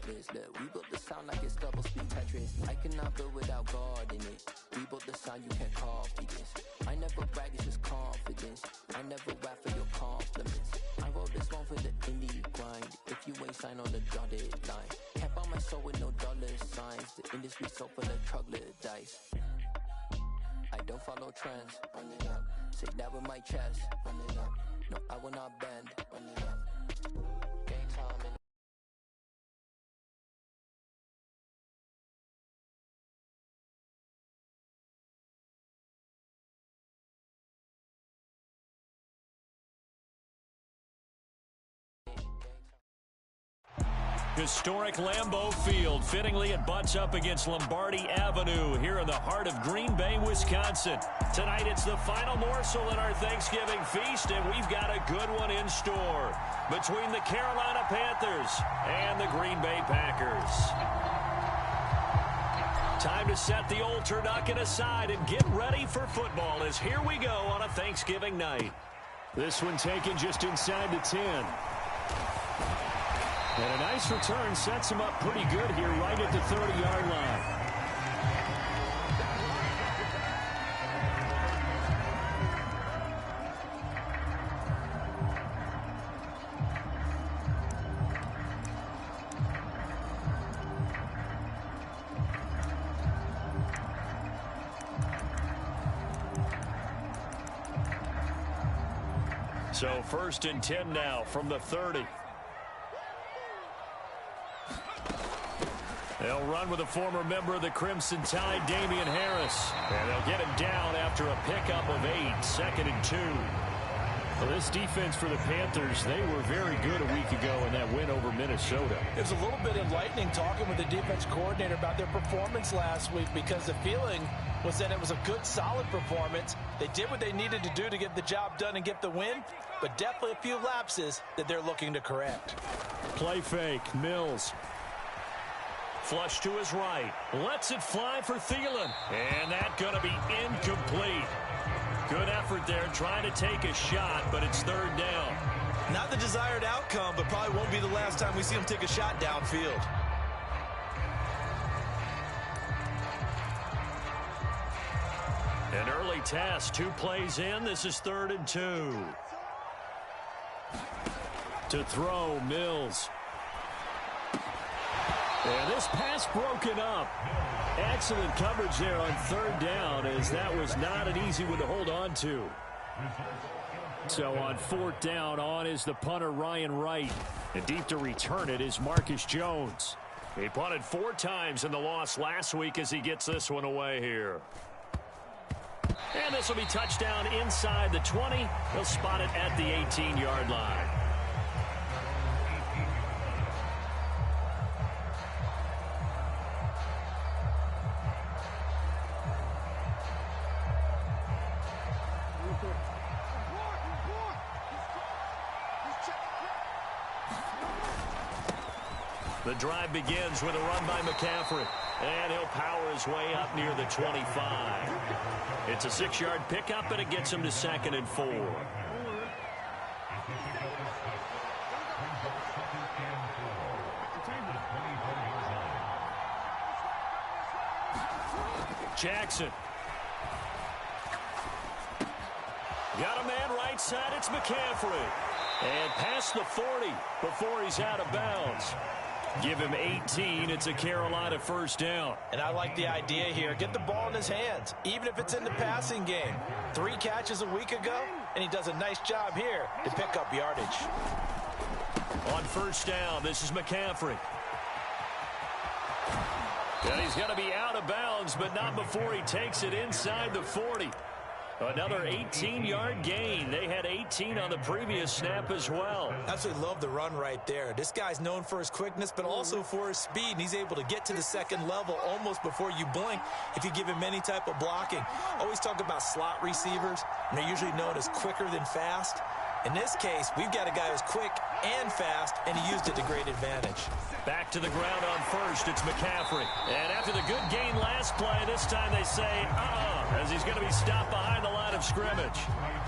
effortless. Look, we built the sound like it's double speed Tetris. I cannot build without God in it. We built the sound, you can't copy this. I never brag, it's just confidence. I never rap for your compliments. I wrote this one for the indie grind. If you ain't signed on the dotted line, can't buy my soul with no dollar signs. The industry so full of troglodytes. I don't follow trends. Run it up. Say that with my chest. Run it up. No, I will not bend. Run it up. Game time and historic Lambeau Field. Fittingly, it butts up against Lombardi Avenue here in the heart of Green Bay, Wisconsin. Tonight, it's the final morsel in our Thanksgiving feast, and we've got a good one in store between the Carolina Panthers and the Green Bay Packers. Time to set the old turducken aside and get ready for football as here we go on a Thanksgiving night. This one taken just inside the 10. And a nice return sets him up pretty good here right at the 30-yard line. So 1st and 10 now from the 30. They'll run with a former member of the Crimson Tide, Damian Harris. And they'll get him down after a pickup of 8, 2nd and 2. Well, this defense for the Panthers, they were very good a week ago in that win over Minnesota. It was a little bit enlightening talking with the defense coordinator about their performance last week because the feeling was that it was a good, solid performance. They did what they needed to do to get the job done and get the win, but definitely a few lapses that they're looking to correct. Play fake, Mills. Flush to his right. Lets it fly for Thielen. And that's going to be incomplete. Good effort there trying to take a shot, but it's 3rd down. Not the desired outcome, but probably won't be the last time we see him take a shot downfield. An early test, 2 plays in. This is 3rd and 2. To throw, Mills. And this pass broken up. Excellent coverage there on 3rd down, as that was not an easy one to hold on to. So on 4th down, on is the punter Ryan Wright. And deep to return it is Marcus Jones. He punted 4 times in the loss last week as he gets this one away here. And this will be touchdown inside the 20. He'll spot it at the 18-yard line. The drive begins with a run by McCaffrey. And he'll power his way up near the 25. It's a 6-yard pickup, and it gets him to 2nd and 4. Jackson. Got a man right side. It's McCaffrey. And past the 40 before he's out of bounds. Give him 18. It's a Carolina 1st down. And I like the idea here. Get the ball in his hands, even if it's in the passing game. 3 catches a week ago, and he does a nice job here to pick up yardage. On 1st down, this is McCaffrey. And he's going to be out of bounds, but not before he takes it inside the 40. Another 18-yard gain. They had 18 on the previous snap as well. Absolutely love the run right there. This guy's known for his quickness, but also for his speed, and he's able to get to the 2nd level almost before you blink if you give him any type of blocking. Always talk about slot receivers, and they're usually known as quicker than fast. In this case, we've got a guy who's quick and fast, and he used it to great advantage. Back to the ground on 1st, it's McCaffrey. And after the good gain last play, this time they say, as he's going to be stopped behind the line of scrimmage.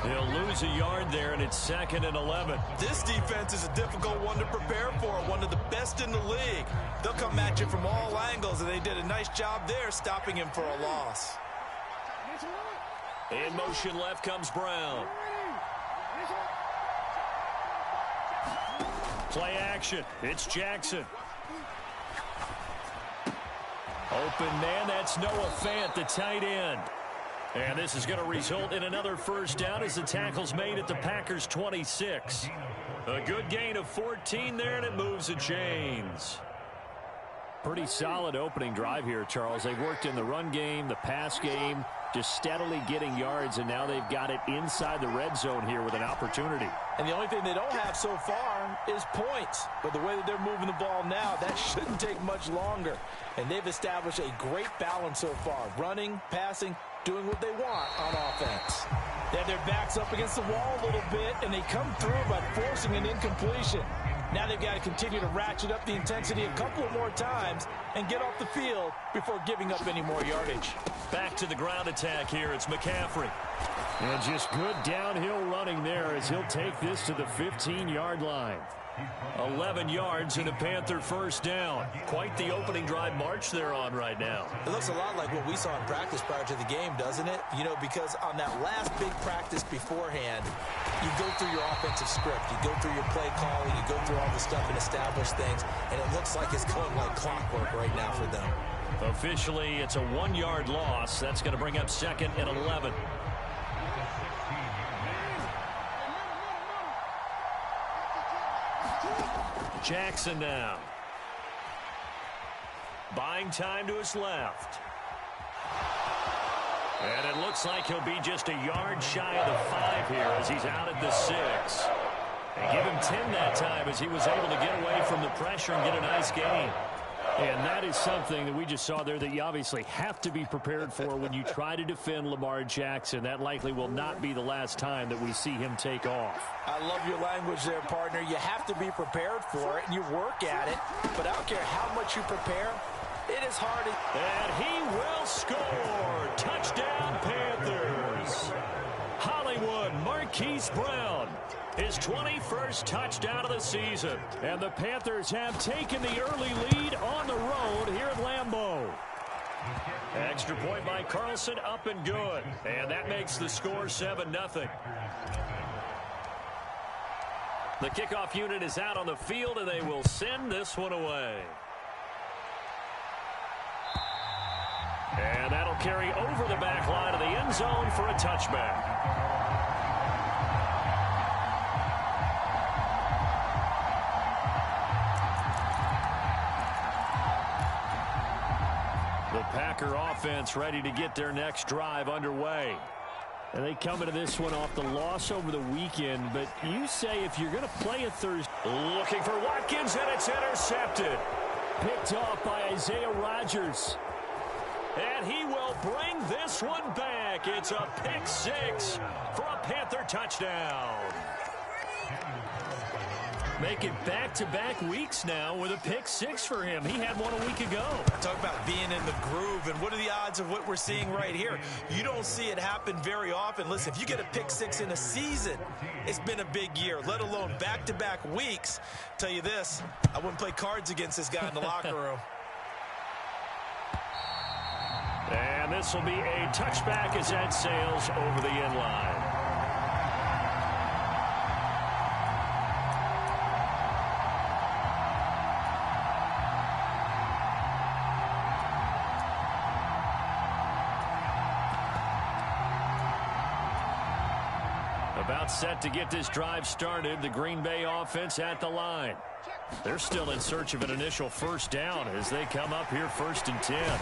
He'll lose a yard there, and it's 2nd and 11. This defense is a difficult one to prepare for, one of the best in the league. They'll approach it from all angles, and they did a nice job there stopping him for a loss. In motion left comes Brown. Play action. It's Jackson. Open man, that's Noah Fant, the tight end. And this is going to result in another first down as the tackle's made at the Packers' 26. A good gain of 14 there, and it moves the chains. Pretty solid opening drive here, Charles. They've worked in the run game, the pass game, just steadily getting yards, and now they've got it inside the red zone here with an opportunity. And the only thing they don't have so far is points. But the way that they're moving the ball now, that shouldn't take much longer. And they've established a great balance so far. Running, passing, doing what they want on offense. They have their backs up against the wall a little bit, and they come through by forcing an incompletion. Now they've got to continue to ratchet up the intensity a couple of more times and get off the field before giving up any more yardage. Back to the ground attack here. It's McCaffrey. And just good downhill running there as he'll take this to the 15-yard line. 11 yards and a Panther first down. Quite the opening drive march they're on right now. It looks a lot like what we saw in practice prior to the game, doesn't it? You know, because on that last big practice beforehand, you go through your offensive script, you go through your play calling, you go through all the stuff and establish things, and it looks like it's going like clockwork right now for them. Officially, it's a 1-yard loss. That's going to bring up 2nd and 11. Jackson now. Buying time to his left. And it looks like he'll be just a yard shy of the 5 here as he's out at the 6. And give him 10 that time as he was able to get away from the pressure and get a nice gain. And that is something that we just saw there that you obviously have to be prepared for when you try to defend Lamar Jackson. That likely will not be the last time that we see him take off. I love your language there, partner. You have to be prepared for it, and you work at it. But I don't care how much you prepare, it is hard. And he will score. Touchdown, Panthers. Hollywood Marquise Brown. His 21st touchdown of the season. And the Panthers have taken the early lead on the road here at Lambeau. Extra point by Carlson, up and good. And that makes the score 7-0. The kickoff unit is out on the field, and they will send this one away. And that'll carry over the back line of the end zone for a touchback. The Packer offense ready to get their next drive underway. And they come into this one off the loss over the weekend. But you say if you're going to play a Thursday. Looking for Watkins, and it's intercepted. Picked off by Isaiah Rodgers. And he will bring this one back. It's a pick 6 for a Panther touchdown. Make it back-to-back weeks now with a pick 6 for him. He had one a week ago. Talk about being in the groove, and what are the odds of what we're seeing right here? You don't see it happen very often. Listen, if you get a pick 6 in a season, it's been a big year, let alone back-to-back weeks. Tell you this, I wouldn't play cards against this guy in the locker room. And this will be a touchback as that sails over the end line. About set to get this drive started. The Green Bay offense at the line. They're still in search of an initial first down as they come up here 1st and 10.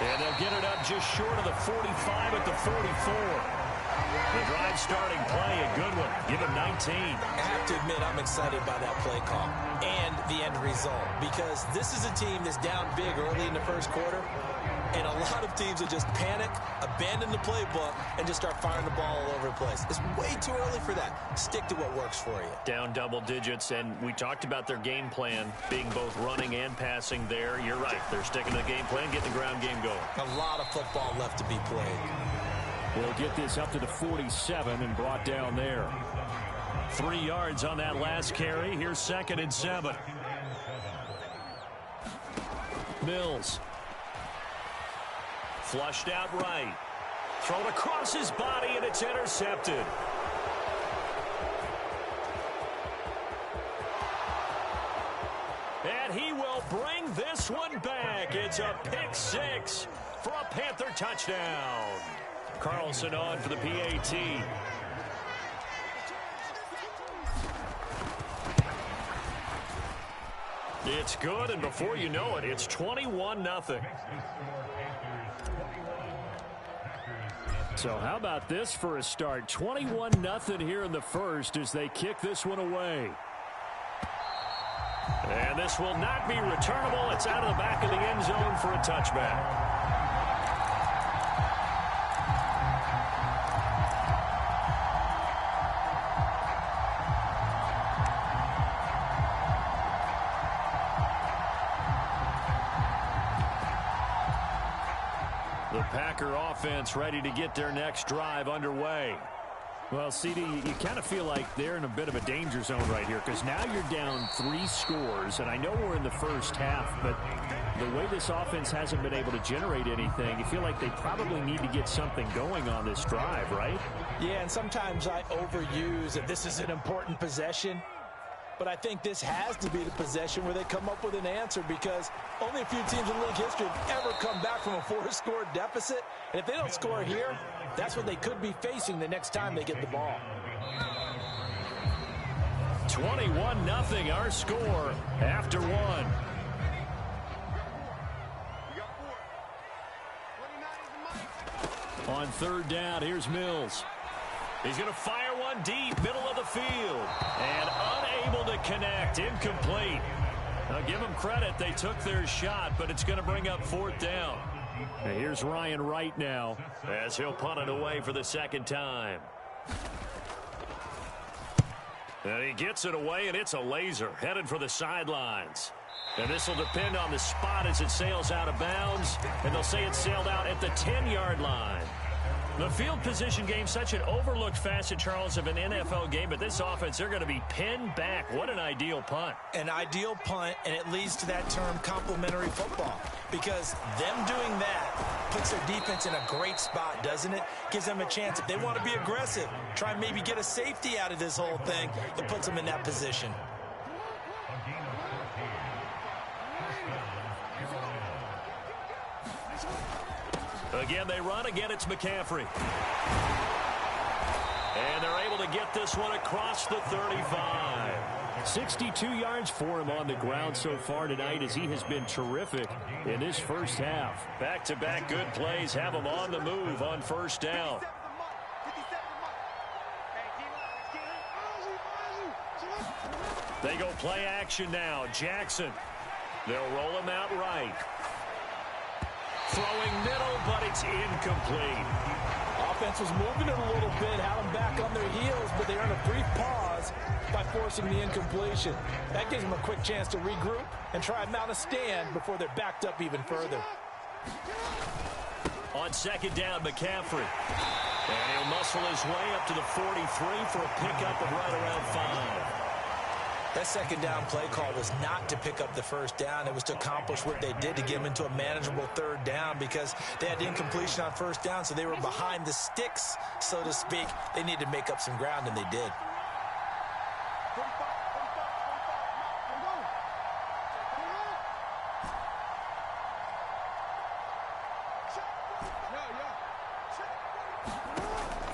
And they'll get it up just short of the 45 at the 44. The drive starting play, a good one. Give him 19. I have to admit, I'm excited by that play call and the end result, because this is a team that's down big early in the first quarter, and a lot of teams will just panic, abandon the playbook, and just start firing the ball all over the place. It's way too early for that. Stick to what works for you. Down double digits, and we talked about their game plan being both running and passing there. You're right. They're sticking to the game plan, getting the ground game going. A lot of football left to be played. We'll get this up to the 47 and brought down there. 3 yards on that last carry. Here's 2nd and 7. Mills. Flushed out right. Thrown across his body, and it's intercepted. And he will bring this one back. It's a pick six for a Panther touchdown. Carlson on for the PAT. It's good, and before you know it, it's 21-0. So how about this for a start? 21-0 here in the first as they kick this one away. And this will not be returnable. It's out of the back of the end zone for a touchback. The Packer offense ready to get their next drive underway. Well, CD, you kind of feel like they're in a bit of a danger zone right here because now you're down 3 scores, and I know we're in the first half, but the way this offense hasn't been able to generate anything, you feel like they probably need to get something going on this drive, right? Yeah, and sometimes I overuse that this is an important possession, but I think this has to be the possession where they come up with an answer because only a few teams in league history have ever come back from a 4-score deficit, and if they don't score here, that's what they could be facing the next time they get the ball. 21-0 our score after one. On third down, here's Mills. He's going to fire one deep, middle of the field, and unable to connect, incomplete. Now give them credit, they took their shot, but it's going to bring up fourth down. And here's Ryan Wright now as he'll punt it away for the second time. And he gets it away, and it's a laser headed for the sidelines. And this will depend on the spot as it sails out of bounds, and they'll say it sailed out at the 10-yard line. The field position game, such an overlooked facet, Charles, of an NFL game, but this offense, they're going to be pinned back. What an ideal punt. An ideal punt, and it leads to that term complementary football, because them doing that puts their defense in a great spot, doesn't it? Gives them a chance. If they want to be aggressive, try and maybe get a safety out of this whole thing, it puts them in that position. Again, they run. Again, it's McCaffrey. And they're able to get this one across the 35. 62 yards for him on the ground so far tonight as he has been terrific in this first half. Back-to-back good plays have him on the move on first down. They go play action now. Jackson. They'll roll him out right. Throwing middle, but it's incomplete. Offense was moving it a little bit, had them back on their heels, but they earned a brief pause by forcing the incompletion. That gives them a quick chance to regroup and try and mount a stand before they're backed up even further. On second down, McCaffrey. And he'll muscle his way up to the 43 for a pickup of right around 5. That second down play call was not to pick up the first down. It was to accomplish what they did to get them into a manageable third down because they had incompletion on first down, so they were behind the sticks, so to speak. They needed to make up some ground, and they did.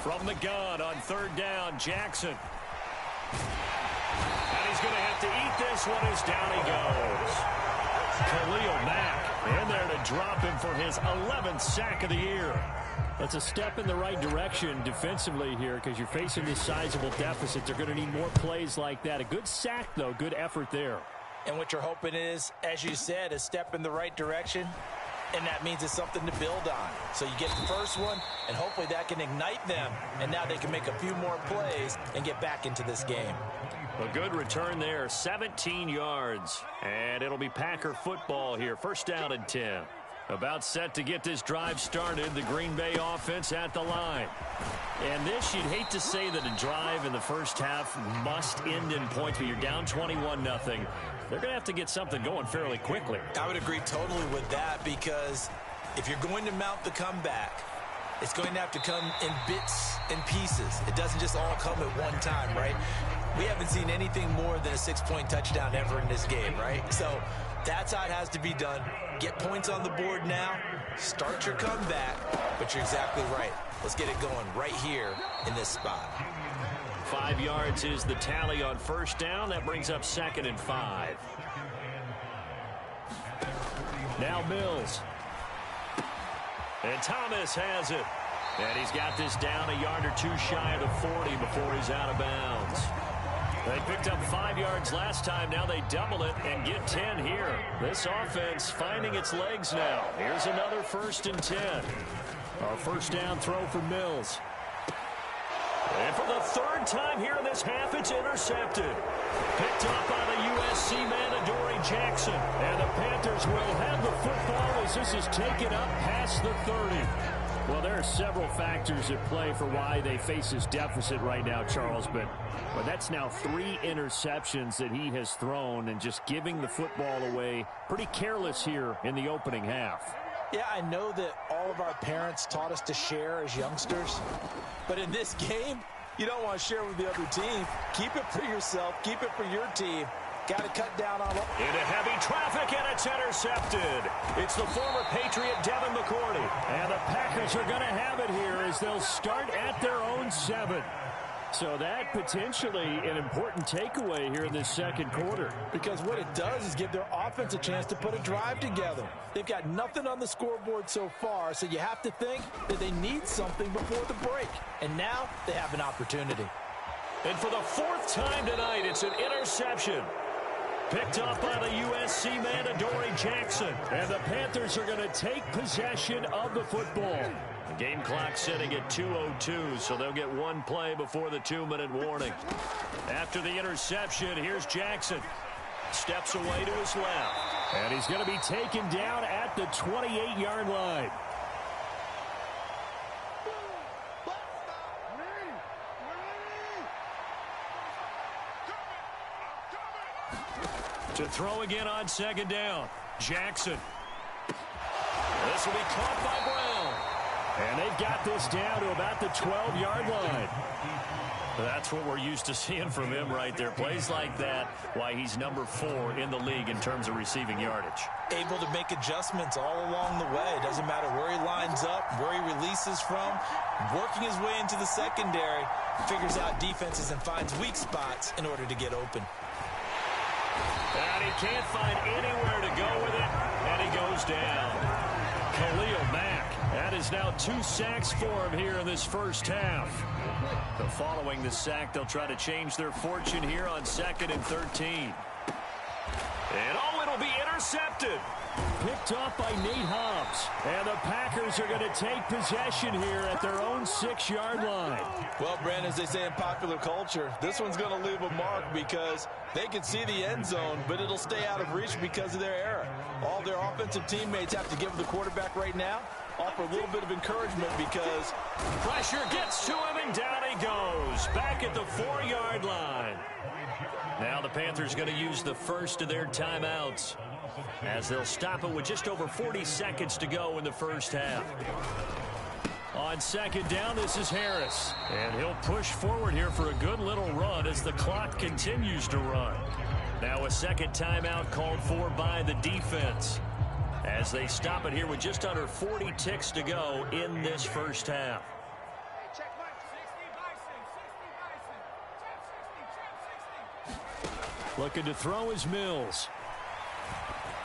From the gun on third down, Jackson. He's going to have to eat this one as down he goes. Khalil Mack in there to drop him for his 11th sack of the year. That's a step in the right direction defensively here because you're facing this sizable deficit. They're going to need more plays like that. A good sack, though. Good effort there. And what you're hoping is, as you said, a step in the right direction, and that means it's something to build on. So you get the first one, and hopefully that can ignite them, and now they can make a few more plays and get back into this game. A good return there, 17 yards. And it'll be Packer football here. First down and 10. About set to get this drive started. The Green Bay offense at the line. And this, you'd hate to say that a drive in the first half must end in points, but you're down 21-0. they're going to have to get something going fairly quickly. I would agree totally with that, because if you're going to mount the comeback, it's going to have to come in bits and pieces. It doesn't just all come at one time, right? We haven't seen anything more than a 6-point touchdown ever in this game, right? So that's how it has to be done. Get points on the board now, start your comeback, but you're exactly right. Let's get it going right here in this spot. 5 yards is the tally on first down. That brings up 2nd and 5. Now Mills. And Thomas has it. And he's got this down a yard or two shy of the 40 before he's out of bounds. They picked up 5 yards last time. Now they double it and get 10 here. This offense finding its legs now. Here's another 1st and 10. Our first down throw for Mills. And for the 3rd time here in this half, it's intercepted. Picked up by the USC man, Adoree Jackson. And the Panthers will have the football as this is taken up past the 30. Well, there are several factors at play for why they face this deficit right now, Charles. But that's now 3 interceptions that he has thrown, and just giving the football away pretty careless here in the opening half. Yeah, I know that all of our parents taught us to share as youngsters. But in this game, you don't want to share with the other team. Keep it for yourself. Keep it for your team. Got to cut down on it. Into heavy traffic, and it's intercepted. It's the former Patriot, Devin McCourty. And the Packers are going to have it here as they'll start at their own 7. So that potentially an important takeaway here in this second quarter. Because what it does is give their offense a chance to put a drive together. They've got nothing on the scoreboard so far, so you have to think that they need something before the break. And now they have an opportunity. And for the 4th time tonight, it's an interception. Picked up by the USC man, Adoree Jackson. And the Panthers are going to take possession of the football. The game clock sitting at 2:02, so they'll get 1 play before the 2-minute warning. After the interception, here's Jackson. Steps away to his left. And he's going to be taken down at the 28-yard line. To throw again on 2nd down. Jackson. This will be caught by Brown. And they've got this down to about the 12-yard line. That's what we're used to seeing from him right there. Plays like that, why he's number 4 in the league in terms of receiving yardage. Able to make adjustments all along the way. Doesn't matter where he lines up, where he releases from. Working his way into the secondary. Figures out defenses and finds weak spots in order to get open. And he can't find anywhere to go with it, and he goes down. Khalil Mack. That is now 2 sacks for him here in this first half. But following the sack, they'll try to change their fortune here on 2nd and 13. And it'll be intercepted. Picked off by Nate Hobbs. And the Packers are going to take possession here at their own 6-yard line. Well, Brandon, as they say in popular culture, this one's going to leave a mark because they can see the end zone, but it'll stay out of reach because of their error. All their offensive teammates have to give the quarterback right now, offer a little bit of encouragement because pressure gets to him, and down he goes. Back at the 4-yard line. Now the Panthers going to use the first of their timeouts, as they'll stop it with just over 40 seconds to go in the first half. On 2nd down, this is Harris. And he'll push forward here for a good little run as the clock continues to run. Now a second timeout called for by the defense, as they stop it here with just under 40 ticks to go in this first half. Looking to throw is Mills.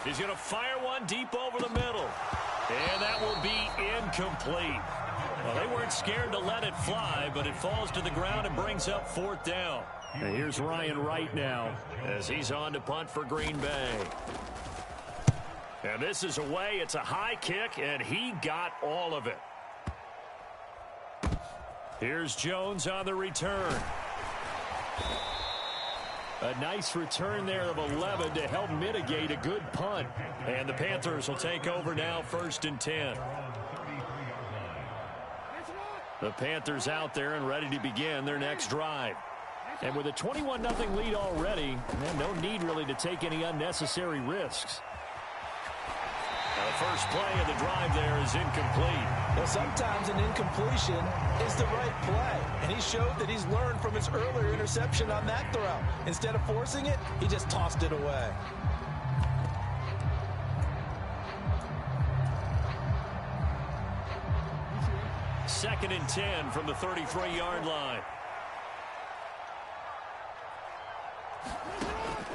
He's going to fire one deep over the middle. And that will be incomplete. Well, they weren't scared to let it fly, but it falls to the ground and brings up 4th down. And here's Ryan Wright now as he's on to punt for Green Bay. And this is away. It's a high kick, and he got all of it. Here's Jones on the return. A nice return there of 11 to help mitigate a good punt. And the Panthers will take over now, 1st and 10. The Panthers out there and ready to begin their next drive. And with a 21-0 lead already, no need really to take any unnecessary risks. Now the first play of the drive there is incomplete. Well, sometimes an incompletion is the right play. And he showed that he's learned from his earlier interception on that throw. Instead of forcing it, he just tossed it away. Second and 10 from the 33-yard line.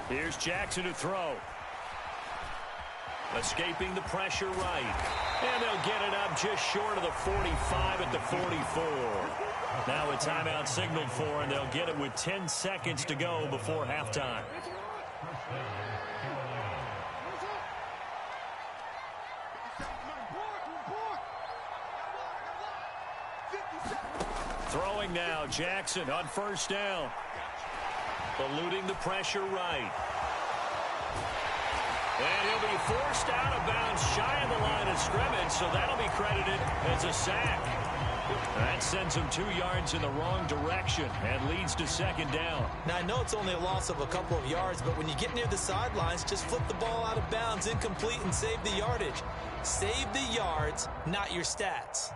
Here's Jackson to throw. Escaping the pressure right. And they'll get it up just short of the 45 at the 44. Now a timeout signaled for, and they'll get it with 10 seconds to go before halftime. Throwing now, Jackson on first down. Eluding the pressure right. And he'll be forced out of bounds shy of the line of scrimmage, so that'll be credited as a sack. That sends him 2 yards in the wrong direction and leads to second down. Now, I know it's only a loss of a couple of yards, but when you get near the sidelines, just flip the ball out of bounds, incomplete, and save the yardage. Save the yards, not your stats.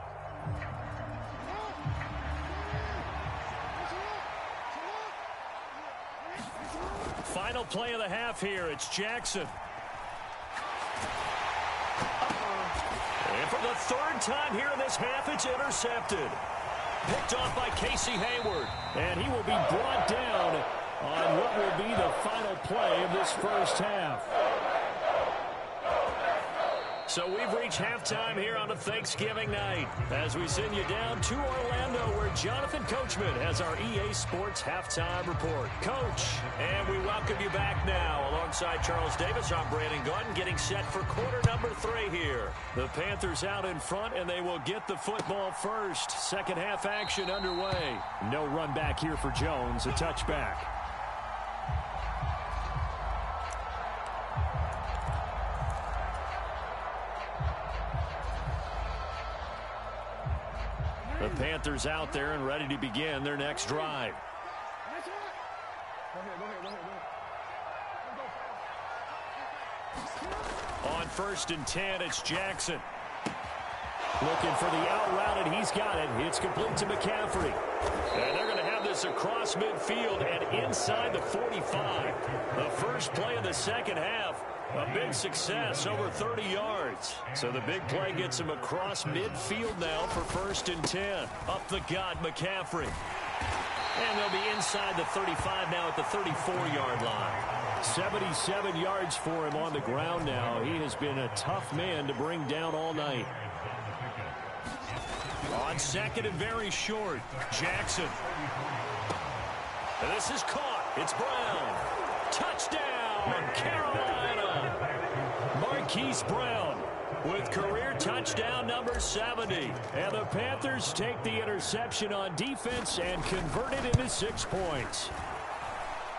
Final play of the half here. It's Jackson. And for the third time here in this half, it's intercepted. Picked off by Casey Hayward. And he will be brought down on what will be the final play of this first half. So we've reached halftime here on a Thanksgiving night as we send you down to Orlando where Jonathan Coachman has our EA Sports Halftime Report. Coach, and we welcome you back now. Alongside Charles Davis, I'm Brandon Gaudin getting set for quarter number 3 here. The Panthers out in front, and they will get the football first. Second half action underway. No run back here for Jones, a touchback. The Panthers out there and ready to begin their next drive. On first and 10, it's Jackson. Looking for the out route, and he's got it. It's complete to McCaffrey. And they're going to have this across midfield and inside the 45. The first play of the second half. A big success, over 30 yards. So the big play gets him across midfield now for first and 10. Up the gut, McCaffrey. And they'll be inside the 35 now at the 34-yard line. 77 yards for him on the ground now. He has been a tough man to bring down all night. On second and very short, Jackson. And this is caught. It's Brown. Touchdown, Carolina. Marquise Brown with career touchdown number 70. And the Panthers take the interception on defense and convert it into 6 points.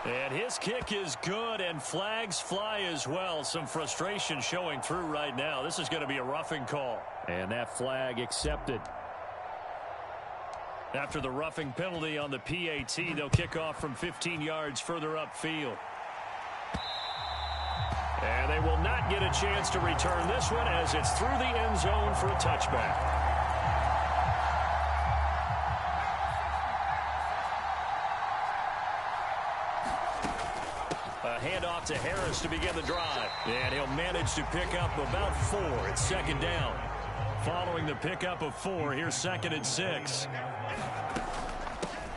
And his kick is good, and flags fly as well. Some frustration showing through right now. This is going to be a roughing call. And that flag accepted. After the roughing penalty on the PAT, they'll kick off from 15 yards further upfield. And they will not get a chance to return this one as it's through the end zone for a touchback. A handoff to Harris to begin the drive. And he'll manage to pick up about 4. It's second down. Following the pickup of 4, here's second and 6.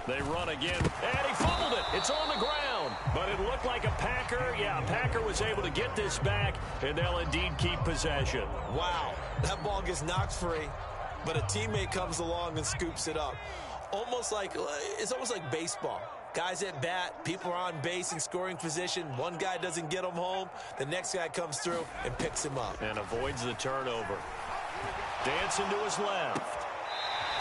They run again, and he fumbled it. It's on the ground, but it looked like a Packer. Yeah, a Packer was able to get this back, and they'll indeed keep possession. Wow, that ball gets knocked free, but a teammate comes along and scoops it up. It's almost like baseball. Guys at bat, people are on base in scoring position. One guy doesn't get him home. The next guy comes through and picks him up. And avoids the turnover. Dancing to his left.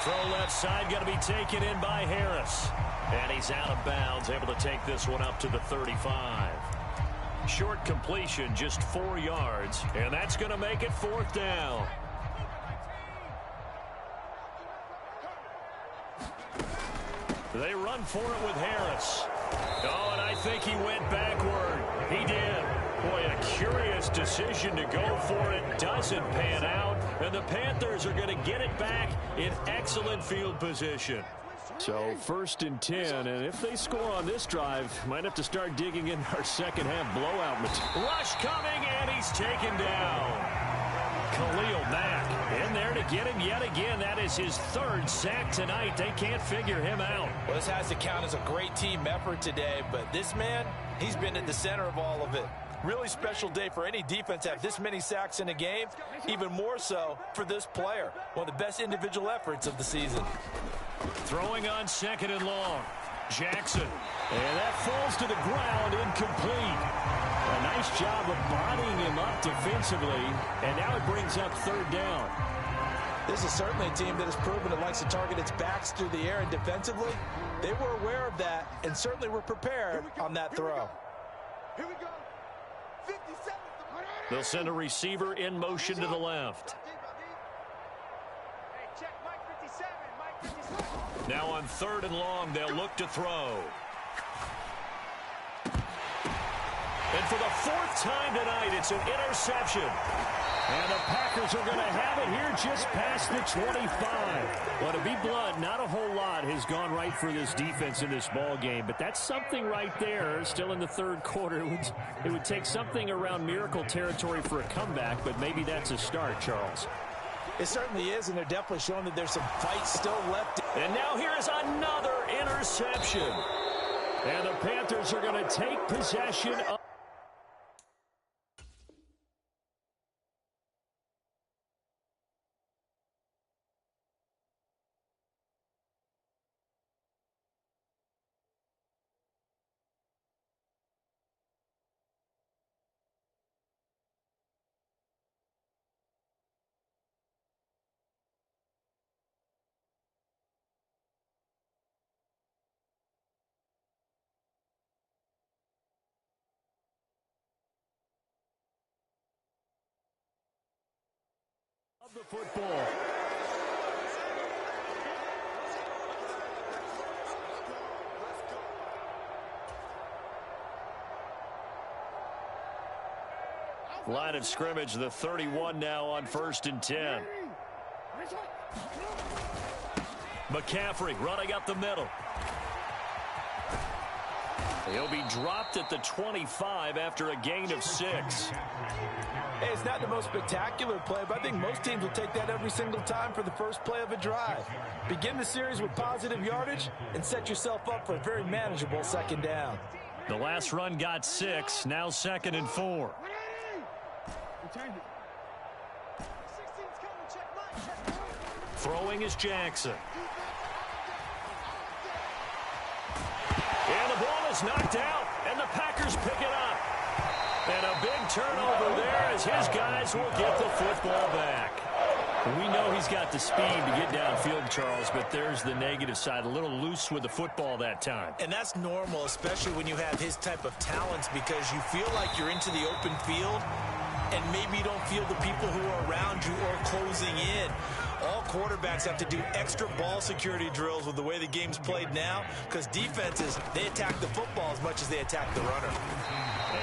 Throw left side, going to be taken in by Harris. And he's out of bounds, able to take this one up to the 35. Short completion, just 4 yards, and that's going to make it 4th down. They run for it with Harris. Oh, and I think he went backward. He did. Boy, a curious decision to go for it. Doesn't pan out. And the Panthers are going to get it back in excellent field position. So 1st and 10, and if they score on this drive, might have to start digging in our second half blowout material. Rush coming, and he's taken down. Khalil Mack in there to get him yet again. That is his 3rd sack tonight. They can't figure him out. Well, this has to count as a great team effort today, but this man, he's been at the center of all of it. Really special day for any defense to have this many sacks in a game, even more so for this player. One of the best individual efforts of the season. Throwing on 2nd and long. Jackson. And that falls to the ground, incomplete. A nice job of bodying him up defensively, and now it brings up 3rd down. This is certainly a team that has proven it likes to target its backs through the air, and defensively, they were aware of that and certainly were prepared on that throw. Here we go. 57. They'll send a receiver in motion to the left. Now on 3rd and long, they'll look to throw. And for the 4th time tonight, it's an interception. And the Packers are going to have it here just past the 25. Well, to be blunt, not a whole lot has gone right for this defense in this ball game, but that's something right there. Still in the 3rd quarter. It would take something around miracle territory for a comeback, but maybe that's a start, Charles. It certainly is, and they're definitely showing that there's some fight still left. And now here is another interception. And the Panthers are going to take possession of... the football. Line of scrimmage, the 31 now on 1st and 10. McCaffrey running up the middle. He'll be dropped at the 25 after a gain of 6. Hey, it's not the most spectacular play, but I think most teams will take that every single time for the first play of a drive. Begin the series with positive yardage and set yourself up for a very manageable 2nd down. The last run got 6, now 2nd and 4. Throwing is Jackson. And the ball is knocked out, and the Packers pick it up. And a big turnover there as his guys will get the football back. We know he's got the speed to get downfield, Charles, but there's the negative side. A little loose with the football that time. And that's normal, especially when you have his type of talents, because you feel like you're into the open field, and maybe you don't feel the people who are around you or closing in. All quarterbacks have to do extra ball security drills with the way the game's played now, because defenses, they attack the football as much as they attack the runner.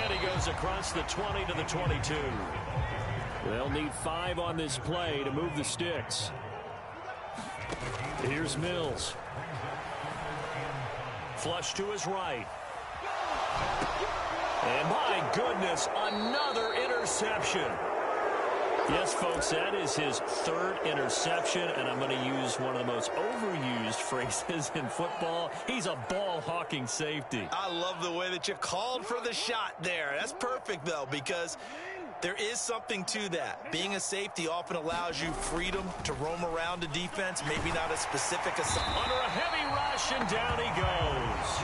And he goes across the 20 to the 22. They'll need 5 on this play to move the sticks. Here's Mills. Flush to his right. And my goodness, another interception. Yes, folks, that is his 3rd interception, and I'm going to use one of the most overused phrases in football. He's a ball-hawking safety. I love the way that you called for the shot there. That's perfect, though, because there is something to that. Being a safety often allows you freedom to roam around a defense, maybe not as specific as... Under a heavy rush, and down he goes.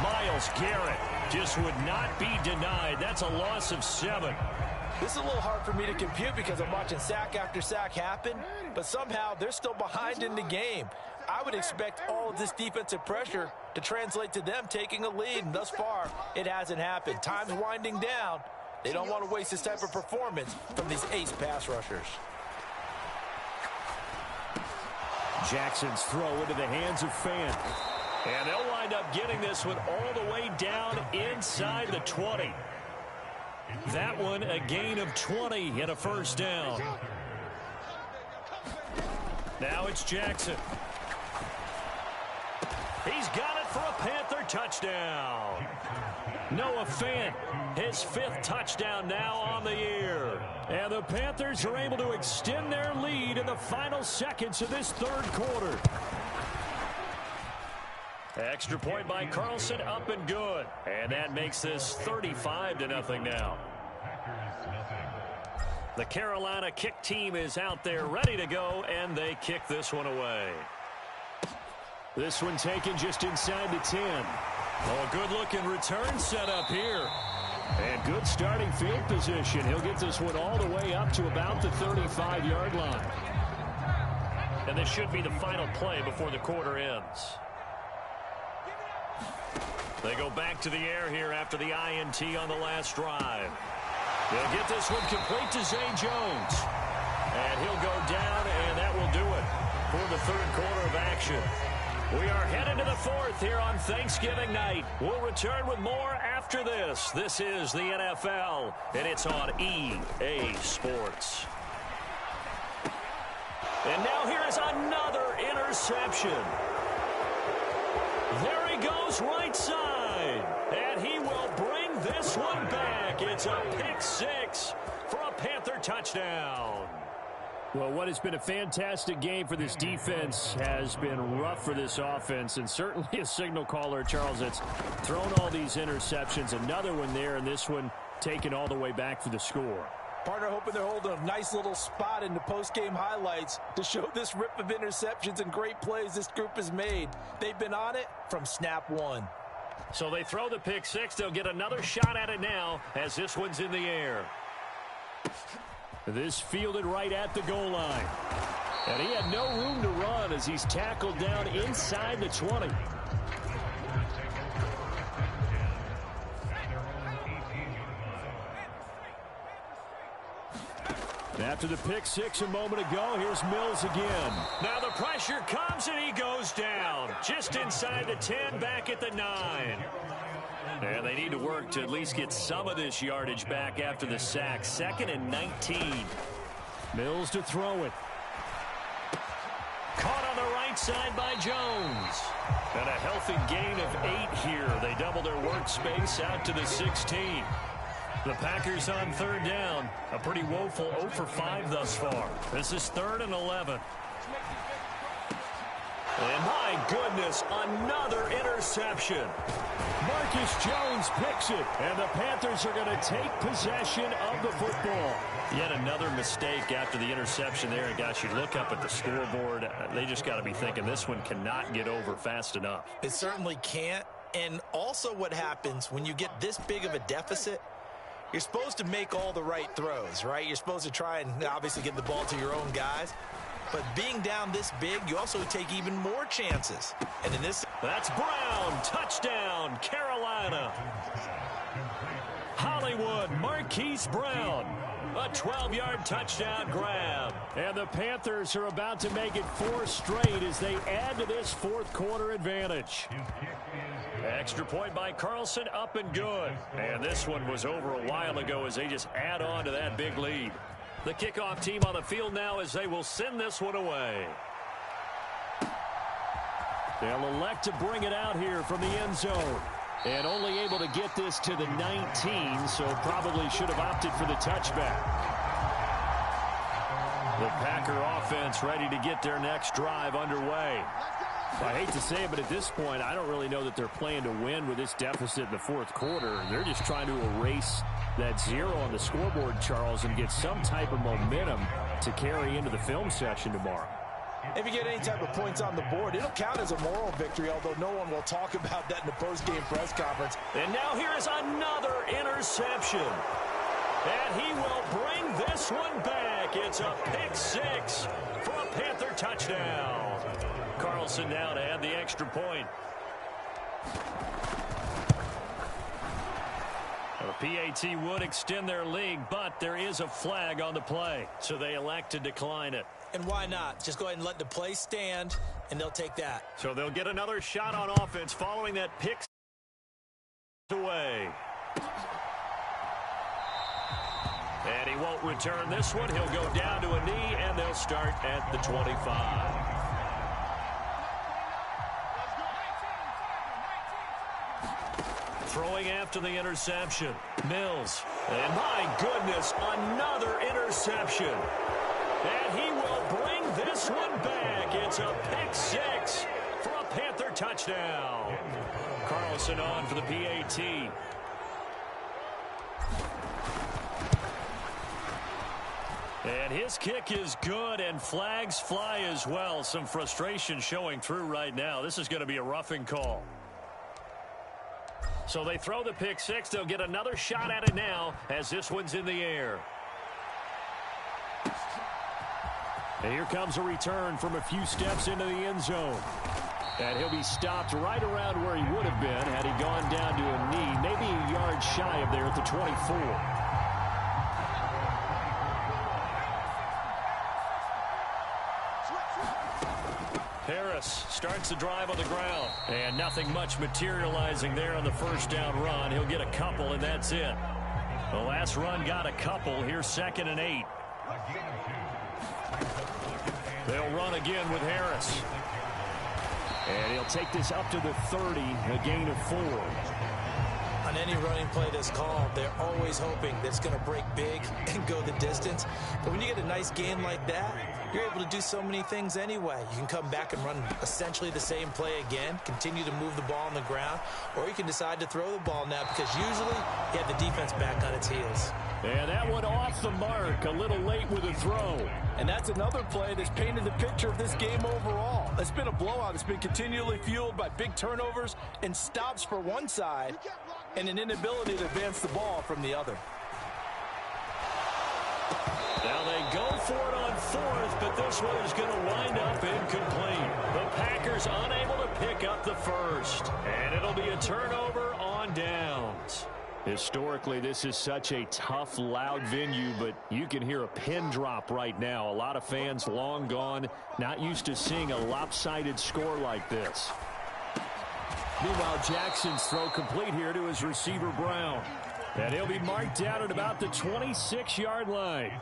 Myles Garrett just would not be denied. That's a loss of 7. This is a little hard for me to compute because I'm watching sack after sack happen, but somehow they're still behind in the game. I would expect all of this defensive pressure to translate to them taking a lead, and thus far, it hasn't happened. Time's winding down. They don't want to waste this type of performance from these ace pass rushers. Jackson's throw into the hands of Fant. And they'll wind up getting this one all the way down inside the 20. That one a gain of 20 and a first down. Now it's Jackson. He's got it for a Panther touchdown. Noah Fant, his 5th touchdown now on the year. And the Panthers are able to extend their lead in the final seconds of this 3rd quarter. Extra point by Carlson, up and good. And that makes this 35-0 now. The Carolina kick team is out there ready to go, and they kick this one away. This one taken just inside the 10. Oh, a good-looking return set up here. And good starting field position. He'll get this one all the way up to about the 35-yard line. And this should be the final play before the quarter ends. They go back to the air here after the INT on the last drive. They'll get this one complete to Zay Jones. And he'll go down, and that will do it for the 3rd quarter of action. We are headed to the 4th here on Thanksgiving night. We'll return with more after this. This is the NFL, and it's on EA Sports. And now here is another interception. There he goes right side, and he will bring this one back. It's a pick 6 for a Panther touchdown. Well, what has been a fantastic game for this defense has been rough for this offense, and certainly a signal caller, Charles, that's thrown all these interceptions. Another one there, and this one taken all the way back for the score. Partner hoping they're holding a nice little spot in the post-game highlights to show this rip of interceptions and great plays this group has made. They've been on it from snap 1. So they throw the pick 6. They'll get another shot at it now as this one's in the air. This fielded right at the goal line. And he had no room to run as he's tackled down inside the 20. After the pick 6 a moment ago, here's Mills again. Now the pressure comes and he goes down. Just inside the 10, back at the 9. And they need to work to at least get some of this yardage back after the sack. 2nd and 19. Mills to throw it. Caught on the right side by Jones. And a healthy gain of 8 here. They double their workspace out to the 16. The Packers on 3rd down. A pretty woeful 0 for 5 thus far. This is 3rd and 11. And my goodness, another interception. Marcus Jones picks it, and the Panthers are going to take possession of the football. Yet another mistake after the interception there. And gosh, you look up at the scoreboard, they just got to be thinking this one cannot get over fast enough. It certainly can't. And also what happens when you get this big of a deficit, you're supposed to make all the right throws, right? You're supposed to try and obviously get the ball to your own guys. But being down this big, you also take even more chances. And in this... That's Brown. Touchdown, Carolina. Hollywood, Marquise Brown. A 12-yard touchdown grab. And the Panthers are about to make it 4 straight as they add to this 4th quarter advantage. Extra point by Carlson, up and good. And this one was over a while ago as they just add on to that big lead. The kickoff team on the field now as they will send this one away. They'll elect to bring it out here from the end zone. And only able to get this to the 19, so probably should have opted for the touchback. The Packer offense ready to get their next drive underway. I hate to say it, but at this point, I don't really know that they're playing to win with this deficit in the 4th quarter. They're just trying to erase that 0 on the scoreboard, Charles, and get some type of momentum to carry into the film session tomorrow. If you get any type of points on the board, it'll count as a moral victory, although no one will talk about that in the post-game press conference. And now here is another interception. And he will bring this one back. It's a pick 6 for a Panther touchdown. Carlson now to add the extra point. The PAT would extend their lead, but there is a flag on the play, so they elect to decline it. And why not? Just go ahead and let the play stand, and they'll take that. So they'll get another shot on offense following that pick away. And he won't return this one. He'll go down to a knee, and they'll start at the 25. Throwing after the interception. Mills. And my goodness, another interception. And he will bring this one back. It's a pick six for a Panther touchdown. Carlson on for the PAT. And his kick is good, and flags fly as well. Some frustration showing through right now. This is going to be a roughing call. So they throw the pick six. They'll get another shot at it now as this one's in the air. And here comes a return from a few steps into the end zone. And he'll be stopped right around where he would have been had he gone down to a knee, maybe a yard shy of there at the 24. Harris starts the drive on the ground. And nothing much materializing there on the first down run. He'll get a couple, and that's it. The last run got a couple. Here's 2nd and 8. They'll run again with Harris. And he'll take this up to the 30, a gain of 4. On any running play that's called, they're always hoping that it's going to break big and go the distance. But when you get a nice gain like that, you're able to do so many things anyway. You can come back and run essentially the same play again, continue to move the ball on the ground, or you can decide to throw the ball now because usually you have the defense back on its heels. And that one off the mark, a little late with a throw. And that's another play that's painted the picture of this game overall. It's been a blowout. It's been continually fueled by big turnovers and stops for one side and an inability to advance the ball from the other. Now they go for it on 4th, but this one is going to wind up incomplete. The Packers unable to pick up the first. And it'll be a turnover on downs. Historically, this is such a tough, loud venue, but you can hear a pin drop right now. A lot of fans long gone, not used to seeing a lopsided score like this. Meanwhile, Jackson's throw complete here to his receiver, Brown. And he'll be marked down at about the 26-yard line.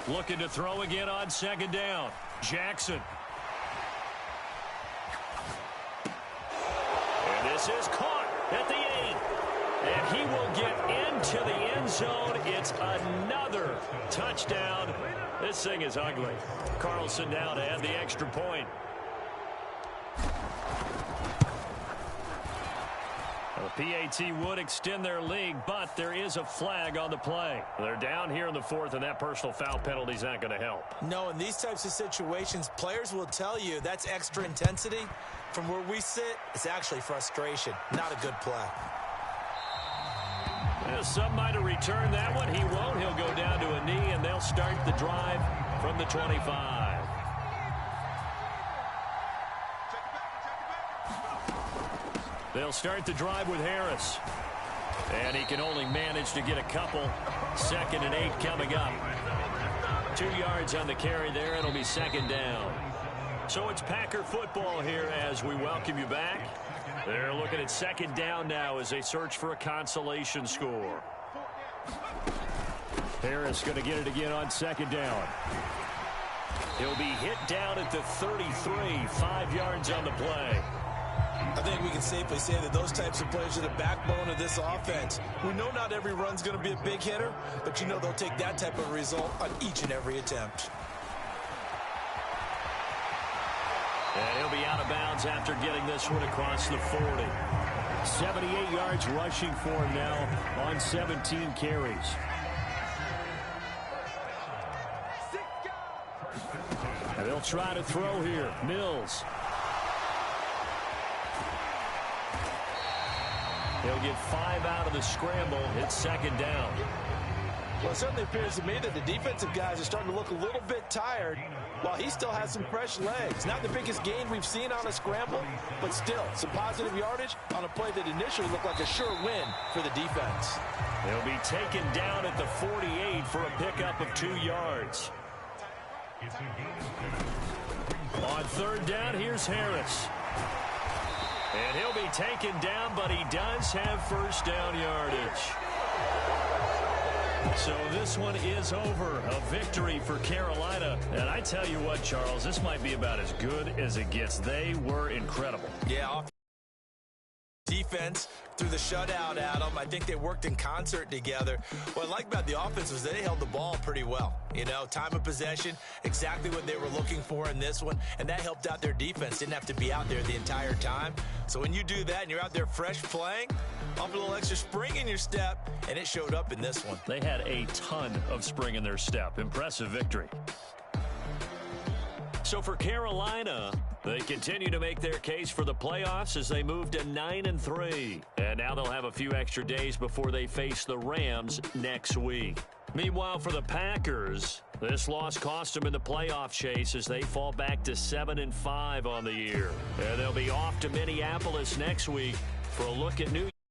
Looking to throw again on 2nd down. Jackson. And this is caught at the 8. And he will get into the end zone. It's another touchdown. This thing is ugly. Carlson down to add the extra point. The PAT would extend their lead, but there is a flag on the play. They're down here in the 4th, and that personal foul penalty is not going to help. No, in these types of situations, players will tell you that's extra intensity. From where we sit, it's actually frustration, not a good play. Well, some might have returned that one. He won't. He'll go down to a knee, and they'll start the drive from the 25. They'll start the drive with Harris. And he can only manage to get a couple. 2nd and 8 coming up. 2 yards on the carry there. It'll be 2nd down. So it's Packer football here as we welcome you back. They're looking at 2nd down now as they search for a consolation score. Harris going to get it again on 2nd down. He'll be hit down at the 33. 5 yards on the play. I think we can safely say that those types of plays are the backbone of this offense. We know not every run's going to be a big hitter, but you know they'll take that type of result on each and every attempt. And he'll be out of bounds after getting this one across the 40. 78 yards rushing for him now on 17 carries. And they'll try to throw here. Mills. He'll get 5 out of the scramble. It's 2nd down. Well, it certainly appears to me that the defensive guys are starting to look a little bit tired while he still has some fresh legs. Not the biggest gain we've seen on a scramble, but still some positive yardage on a play that initially looked like a sure win for the defense. He'll be taken down at the 48 for a pickup of 2 yards. On third down, here's Harris. And he'll be taken down, but he does have first down yardage. So this one is over. A victory for Carolina. And I tell you what, Charles, this might be about as good as it gets. They were incredible. Yeah, defense through the shutout, Adam. I think they worked in concert together. What I like about the offense was they held the ball pretty well. You know, time of possession, exactly what they were looking for in this one, and that helped out their defense. Didn't have to be out there the entire time. So when you do that and you're out there fresh playing, up a little extra spring in your step, and it showed up in this one. They had a ton of spring in their step. Impressive victory. So for Carolina, they continue to make their case for the playoffs as they move to 9-3. And now they'll have a few extra days before they face the Rams next week. Meanwhile, for the Packers, this loss cost them in the playoff chase as they fall back to 7-5 on the year. And they'll be off to Minneapolis next week for a look at New